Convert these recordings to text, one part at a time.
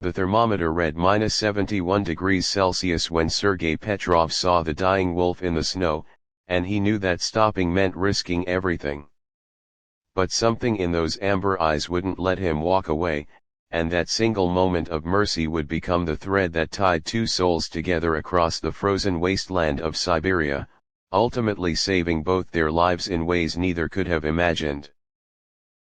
The thermometer read -71 degrees Celsius when Sergei Petrov saw the dying wolf in the snow, and he knew that stopping meant risking everything. But something in those amber eyes wouldn't let him walk away, and that single moment of mercy would become the thread that tied two souls together across the frozen wasteland of Siberia, ultimately saving both their lives in ways neither could have imagined.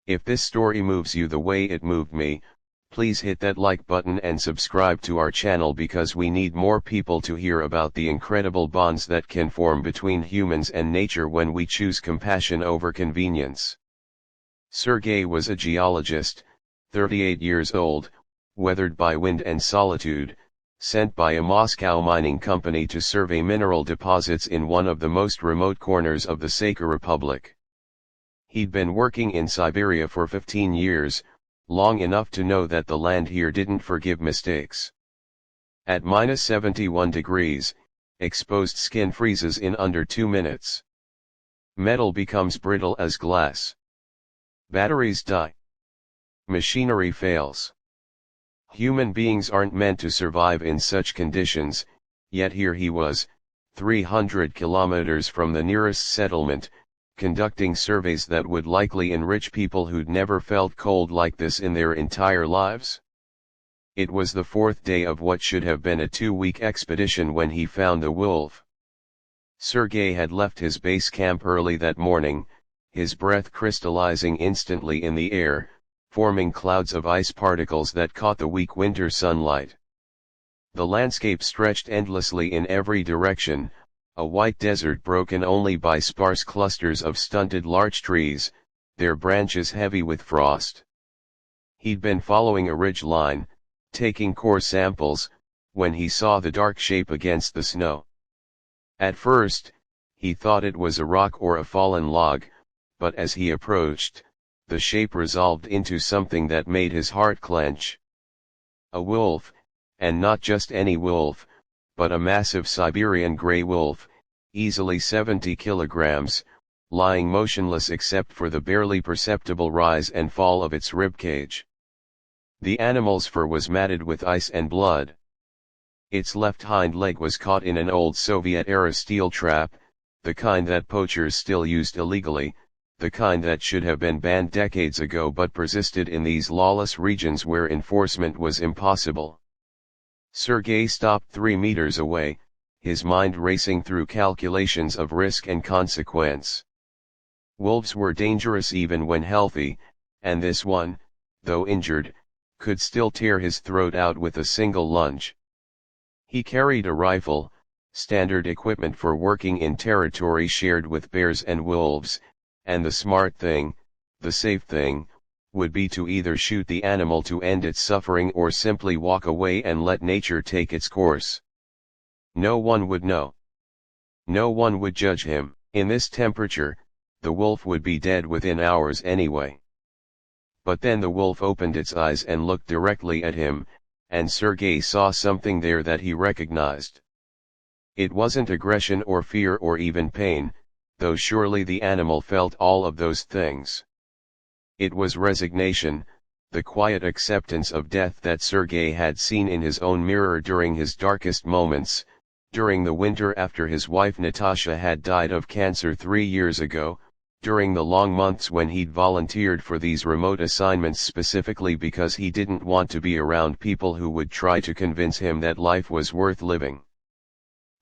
If this story moves you the way it moved me, please hit that like button and subscribe to our channel because we need more people to hear about the incredible bonds that can form between humans and nature when we choose compassion over convenience. Sergei was a geologist, 38 years old, weathered by wind and solitude, sent by a Moscow mining company to survey mineral deposits in one of the most remote corners of the Sakha Republic. He'd been working in Siberia for 15 years, long enough to know that the land here didn't forgive mistakes. At -71 degrees, exposed skin freezes in under 2 minutes. Metal becomes brittle as glass. Batteries die. Machinery fails. Human beings aren't meant to survive in such conditions, yet here he was, 300 kilometers from the nearest settlement, conducting surveys that would likely enrich people who'd never felt cold like this in their entire lives. It was the fourth day of what should have been a 2-week expedition when he found the wolf. Sergei had left his base camp early that morning, his breath crystallizing instantly in the air, forming clouds of ice particles that caught the weak winter sunlight. The landscape stretched endlessly in every direction, a white desert broken only by sparse clusters of stunted larch trees, their branches heavy with frost. He'd been following a ridge line, taking core samples, when he saw the dark shape against the snow. At first, he thought it was a rock or a fallen log, but as he approached, the shape resolved into something that made his heart clench. A wolf, and not just any wolf, but a massive Siberian gray wolf, easily 70 kilograms, lying motionless except for the barely perceptible rise and fall of its ribcage. The animal's fur was matted with ice and blood. Its left hind leg was caught in an old Soviet-era steel trap, the kind that poachers still used illegally, the kind that should have been banned decades ago but persisted in these lawless regions where enforcement was impossible. Sergei stopped 3 meters away, his mind racing through calculations of risk and consequence. Wolves were dangerous even when healthy, and this one, though injured, could still tear his throat out with a single lunge. He carried a rifle, standard equipment for working in territory shared with bears and wolves, and the smart thing, the safe thing, would be to either shoot the animal to end its suffering or simply walk away and let nature take its course. No one would know. No one would judge him. In this temperature, the wolf would be dead within hours anyway. But then the wolf opened its eyes and looked directly at him, and Sergei saw something there that he recognized. It wasn't aggression or fear or even pain, though surely the animal felt all of those things. It was resignation, the quiet acceptance of death that Sergei had seen in his own mirror during his darkest moments, during the winter after his wife Natasha had died of cancer 3 years ago, during the long months when he'd volunteered for these remote assignments specifically because he didn't want to be around people who would try to convince him that life was worth living.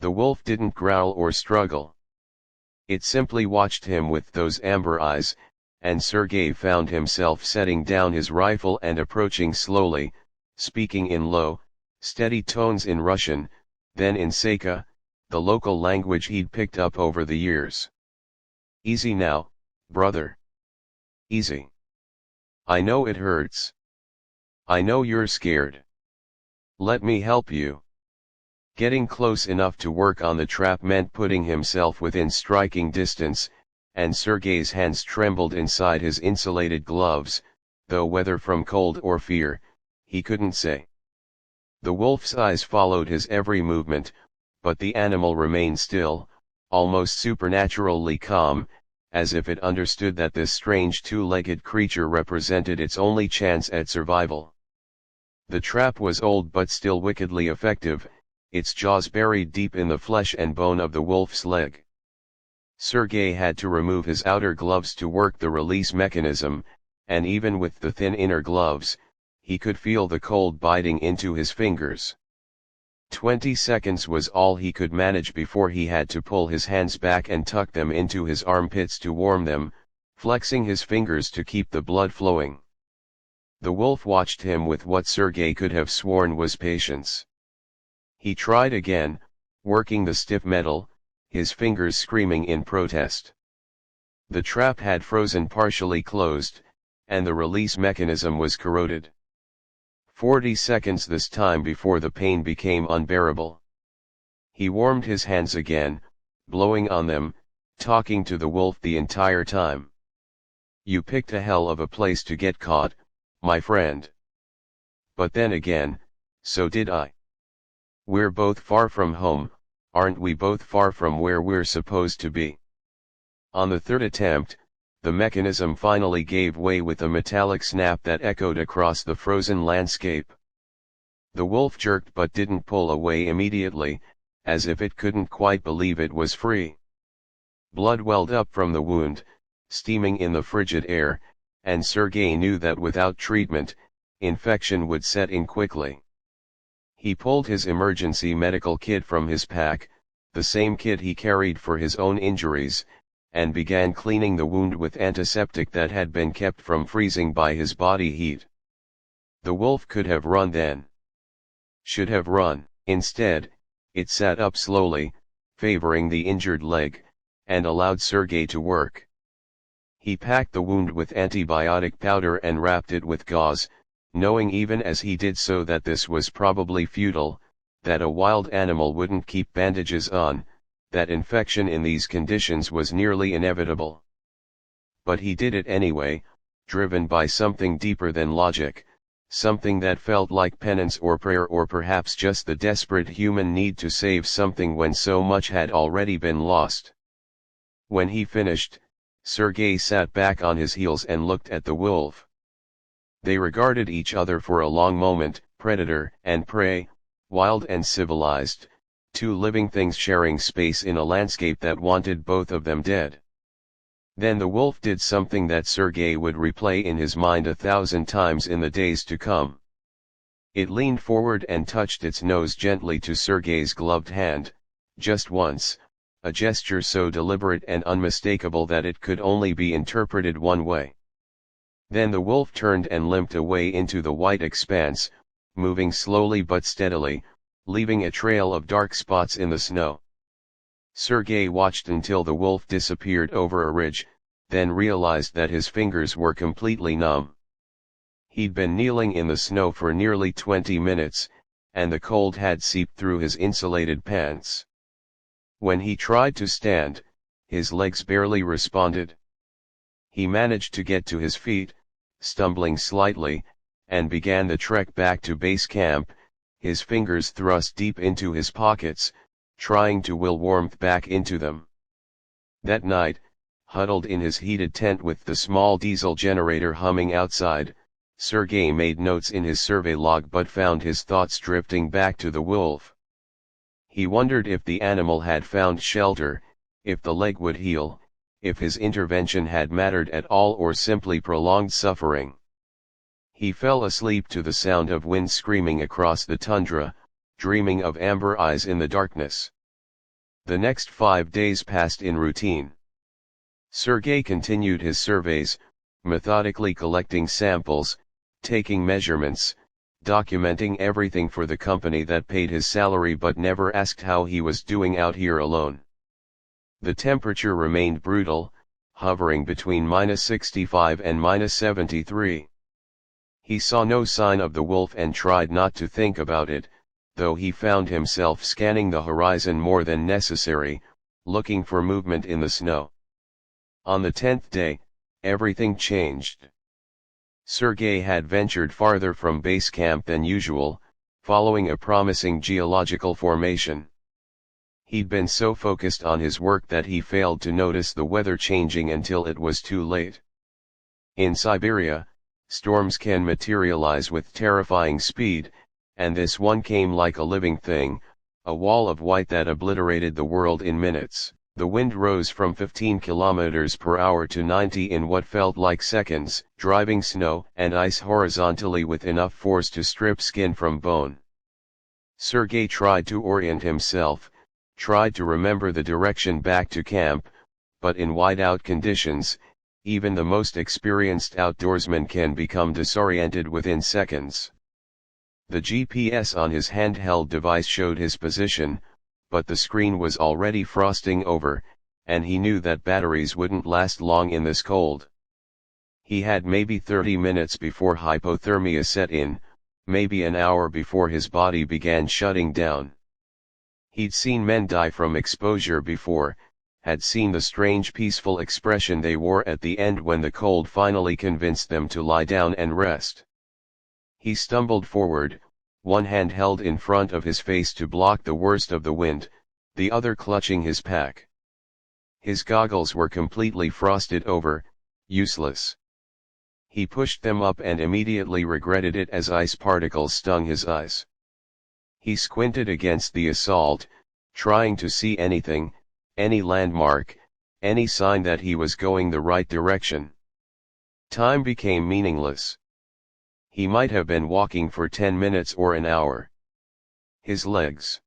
The wolf didn't growl or struggle. It simply watched him with those amber eyes, and Sergei found himself setting down his rifle and approaching slowly, speaking in low, steady tones in Russian, then in Sakha, the local language he'd picked up over the years. "Easy now, brother. Easy. I know it hurts. I know you're scared. Let me help you." Getting close enough to work on the trap meant putting himself within striking distance, and Sergei's hands trembled inside his insulated gloves, though whether from cold or fear, he couldn't say. The wolf's eyes followed his every movement, but the animal remained still, almost supernaturally calm, as if it understood that this strange two-legged creature represented its only chance at survival. The trap was old but still wickedly effective, its jaws buried deep in the flesh and bone of the wolf's leg. Sergei had to remove his outer gloves to work the release mechanism, and even with the thin inner gloves, he could feel the cold biting into his fingers. 20 seconds was all he could manage before he had to pull his hands back and tuck them into his armpits to warm them, flexing his fingers to keep the blood flowing. The wolf watched him with what Sergei could have sworn was patience. He tried again, working the stiff metal, his fingers screaming in protest. The trap had frozen partially closed, and the release mechanism was corroded. 40 seconds this time before the pain became unbearable. He warmed his hands again, blowing on them, talking to the wolf the entire time. "You picked a hell of a place to get caught, my friend. But then again, so did I. We're both far from home, aren't we both far from where we're supposed to be?" On the third attempt, the mechanism finally gave way with a metallic snap that echoed across the frozen landscape. The wolf jerked but didn't pull away immediately, as if it couldn't quite believe it was free. Blood welled up from the wound, steaming in the frigid air, and Sergei knew that without treatment, infection would set in quickly. He pulled his emergency medical kit from his pack, the same kit he carried for his own injuries, and began cleaning the wound with antiseptic that had been kept from freezing by his body heat. The wolf could have run then. Should have run. Instead, it sat up slowly, favoring the injured leg, and allowed Sergei to work. He packed the wound with antibiotic powder and wrapped it with gauze, knowing even as he did so that this was probably futile, that a wild animal wouldn't keep bandages on, that infection in these conditions was nearly inevitable. But he did it anyway, driven by something deeper than logic, something that felt like penance or prayer, or perhaps just the desperate human need to save something when so much had already been lost. When he finished, Sergei sat back on his heels and looked at the wolf. They regarded each other for a long moment, predator and prey, wild and civilized, two living things sharing space in a landscape that wanted both of them dead. Then the wolf did something that Sergei would replay in his mind 1,000 times in the days to come. It leaned forward and touched its nose gently to Sergei's gloved hand, just once, a gesture so deliberate and unmistakable that it could only be interpreted one way. Then the wolf turned and limped away into the white expanse, moving slowly but steadily, leaving a trail of dark spots in the snow. Sergei watched until the wolf disappeared over a ridge, then realized that his fingers were completely numb. He'd been kneeling in the snow for nearly 20 minutes, and the cold had seeped through his insulated pants. When he tried to stand, his legs barely responded. He managed to get to his feet, stumbling slightly, and began the trek back to base camp, his fingers thrust deep into his pockets, trying to will warmth back into them. That night, huddled in his heated tent with the small diesel generator humming outside, Sergei made notes in his survey log but found his thoughts drifting back to the wolf. He wondered if the animal had found shelter, if the leg would heal, if his intervention had mattered at all or simply prolonged suffering. He fell asleep to the sound of wind screaming across the tundra, dreaming of amber eyes in the darkness. The next 5 days passed in routine. Sergei continued his surveys, methodically collecting samples, taking measurements, documenting everything for the company that paid his salary but never asked how he was doing out here alone. The temperature remained brutal, hovering between -65 and -73. He saw no sign of the wolf and tried not to think about it, though he found himself scanning the horizon more than necessary, looking for movement in the snow. On the 10th day, everything changed. Sergei had ventured farther from base camp than usual, following a promising geological formation. He'd been so focused on his work that he failed to notice the weather changing until it was too late. In Siberia, Storms can materialize with terrifying speed, and this one came like a living thing, a wall of white that obliterated the world in minutes. The wind rose from 15 kilometers per hour to 90 in what felt like seconds, driving snow and ice horizontally with enough force to strip skin from bone. Sergei tried to orient himself, tried to remember the direction back to camp, but in whiteout conditions, even the most experienced outdoorsman can become disoriented within seconds. The GPS on his handheld device showed his position, but the screen was already frosting over, and he knew that batteries wouldn't last long in this cold. He had maybe 30 minutes before hypothermia set in, maybe an hour before his body began shutting down. He'd seen men die from exposure before, had seen the strange peaceful expression they wore at the end when the cold finally convinced them to lie down and rest. He stumbled forward, one hand held in front of his face to block the worst of the wind, the other clutching his pack. His goggles were completely frosted over, useless. He pushed them up and immediately regretted it as ice particles stung his eyes. He squinted against the assault, trying to see anything, any landmark, any sign that he was going the right direction. Time became meaningless. He might have been walking for 10 minutes or an hour. His legs.